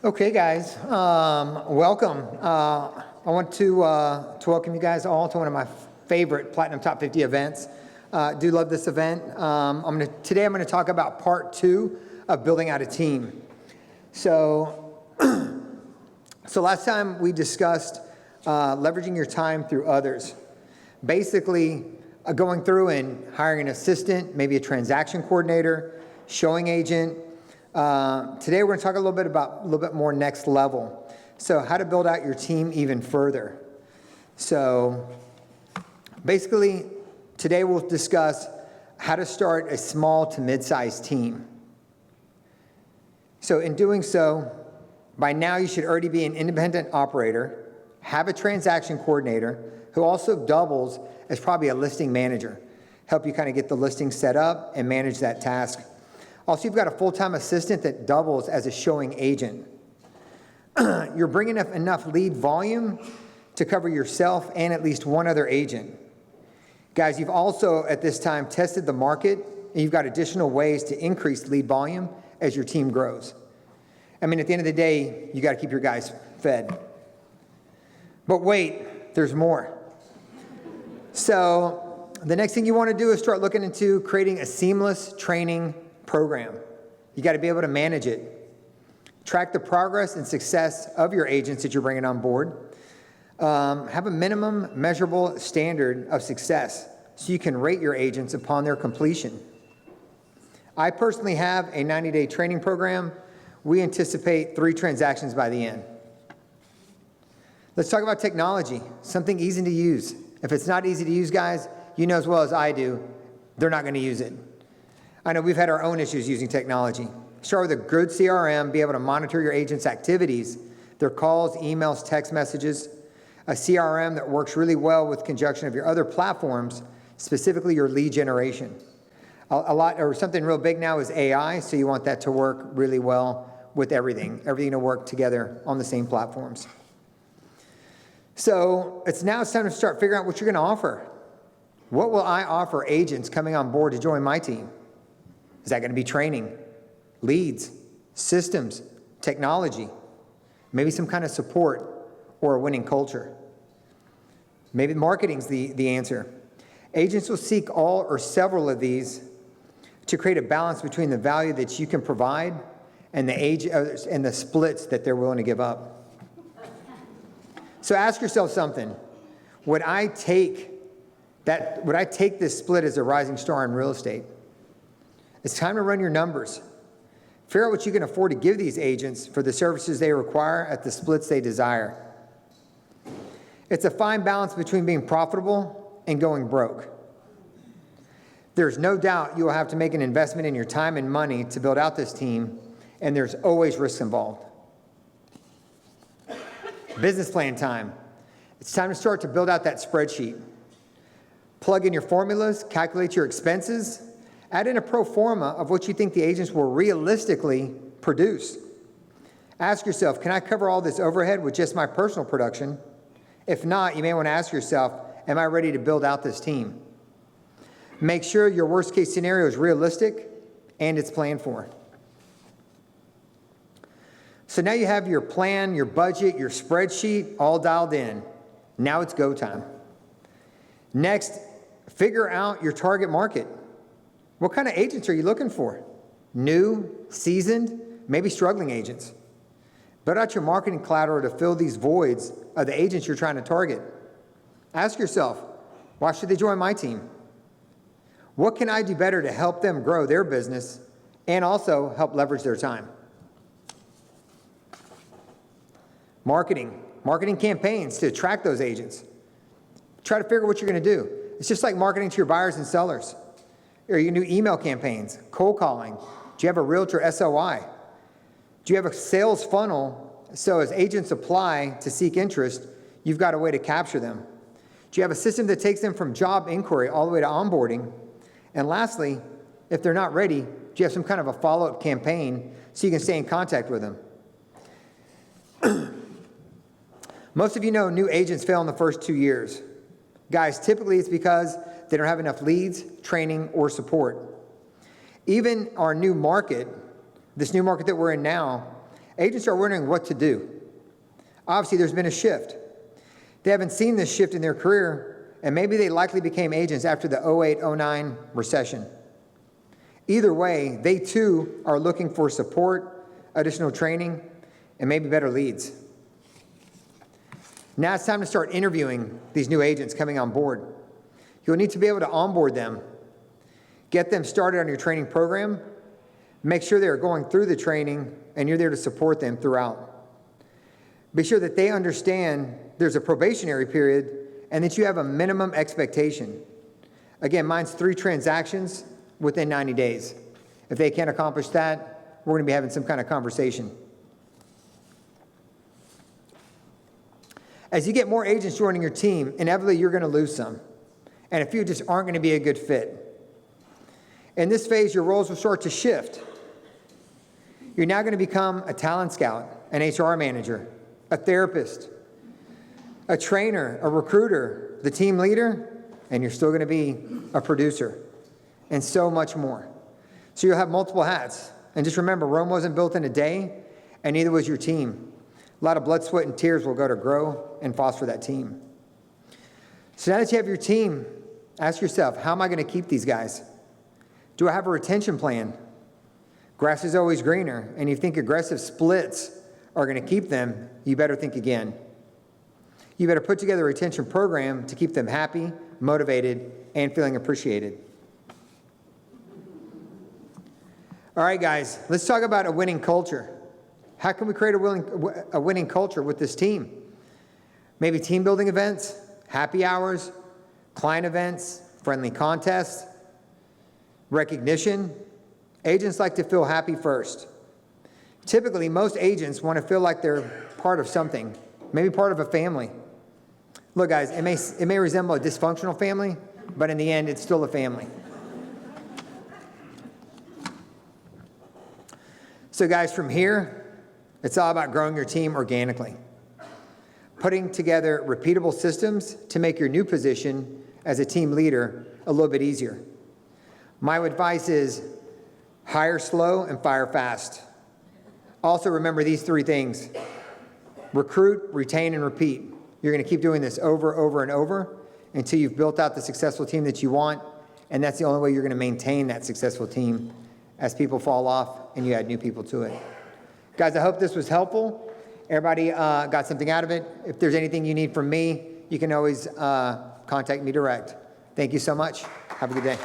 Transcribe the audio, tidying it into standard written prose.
Okay, guys, welcome. I want to welcome you guys all to one of my favorite Platinum Top 50 events. Do love this event. Today I'm going to talk about part 2 of building out a team. So last time we discussed leveraging your time through others. Basically, going through and hiring an assistant, maybe a transaction coordinator, showing agent. Today we're going to talk a little bit more next level. So how to build out your team even further. So basically today we'll discuss how to start a small to mid-sized team. So in doing so, by now you should already be an independent operator, have a transaction coordinator who also doubles as probably a listing manager, help you kind of get the listing set up and manage that task. Also, you've got a full-time assistant that doubles as a showing agent. You're bringing enough lead volume to cover yourself and at least one other agent. Guys, you've also at this time tested the market and you've got additional ways to increase lead volume as your team grows. I mean, at the end of the day, you got to keep your guys fed. But wait, there's more. So the next thing you want to do is start looking into creating a seamless training program. You got to be able to manage it. Track the progress and success of your agents that you're bringing on board. Have a minimum measurable standard of success so you can rate your agents upon their completion. I personally have a 90-day training program. We anticipate 3 transactions by the end. Let's talk about technology, something easy to use. If it's not easy to use, guys, you know as well as I do, they're not going to use it. I know we've had our own issues using technology. Start with a good CRM, be able to monitor your agents' activities, their calls, emails, text messages, a CRM that works really well with conjunction of your other platforms, specifically your lead generation. Something real big now is AI, so you want that to work really well with everything to work together on the same platforms. So it's time to start figuring out what you're going to offer. What will I offer agents coming on board to join my team? Is that going to be training, leads, systems, technology, maybe some kind of support or a winning culture? Maybe marketing's the answer. Agents will seek all or several of these to create a balance between the value that you can provide and the splits that they're willing to give up. So ask yourself something. Would I take this split as a rising star in real estate? It's time to run your numbers. Figure out what you can afford to give these agents for the services they require at the splits they desire. It's a fine balance between being profitable and going broke. There's no doubt you will have to make an investment in your time and money to build out this team, and there's always risks involved. Business plan time. It's time to start to build out that spreadsheet. Plug in your formulas, calculate your expenses, add in a pro forma of what you think the agents will realistically produce. Ask yourself, can I cover all this overhead with just my personal production? If not, you may want to ask yourself, am I ready to build out this team? Make sure your worst case scenario is realistic and it's planned for. So now you have your plan, your budget, your spreadsheet all dialed in. Now it's go time. Next, figure out your target market. What kind of agents are you looking for? New, seasoned, maybe struggling agents. Build out your marketing collateral to fill these voids of the agents you're trying to target. Ask yourself, why should they join my team? What can I do better to help them grow their business and also help leverage their time? Marketing campaigns to attract those agents. Try to figure what you're going to do. It's just like marketing to your buyers and sellers. Or your new email campaigns, cold calling. Do you have a realtor SOI? Do you have a sales funnel so as agents apply to seek interest, you've got a way to capture them? Do you have a system that takes them from job inquiry all the way to onboarding? And lastly, if they're not ready, do you have some kind of a follow-up campaign so you can stay in contact with them? Most of you know new agents fail in the first 2 years. Guys, typically it's because they don't have enough leads, training, or support. Even our new market, this new market that we're in now, Agents are wondering what to do. Obviously, there's been a shift. They haven't seen this shift in their career, and maybe they likely became agents after the 08-09 recession. Either way, they too are looking for support, additional training, and maybe better leads. Now it's time to start interviewing these new agents coming on board. You'll need to be able to onboard them, get them started on your training program, make sure they're going through the training, and you're there to support them throughout. Be sure that they understand there's a probationary period and that you have a minimum expectation. Again, mine's 3 transactions within 90 days. If they can't accomplish that, we're going to be having some kind of conversation. As you get more agents joining your team, inevitably you're going to lose some, and a few just aren't going to be a good fit. In this phase, your roles will start to shift. You're now going to become a talent scout, an HR manager, a therapist, a trainer, a recruiter, the team leader, and you're still going to be a producer, and so much more. So you'll have multiple hats. And just remember, Rome wasn't built in a day, and neither was your team. A lot of blood, sweat, and tears will go to grow and foster that team. So now that you have your team, ask yourself, how am I going to keep these guys? Do I have a retention plan? Grass is always greener, and you think aggressive splits are going to keep them, you better think again. You better put together a retention program to keep them happy, motivated, and feeling appreciated. All right, guys, let's talk about a winning culture. How can we create a winning culture with this team? Maybe team building events, happy hours, client events, friendly contests, recognition. Agents like to feel happy first. Typically, most agents want to feel like they're part of something, maybe part of a family. Look, guys, it may resemble a dysfunctional family, but in the end, it's still a family. So, guys, from here, it's all about growing your team organically, putting together repeatable systems to make your new position as a team leader a little bit easier. My advice is hire slow and fire fast. Also, remember these 3 things: recruit, retain, and repeat. You're going to keep doing this over and over until you've built out the successful team that you want, and that's the only way you're going to maintain that successful team as people fall off and you add new people to it. Guys, I hope this was helpful. Everybody got something out of it. If there's anything you need from me, you can always contact me direct. Thank you so much. Have a good day.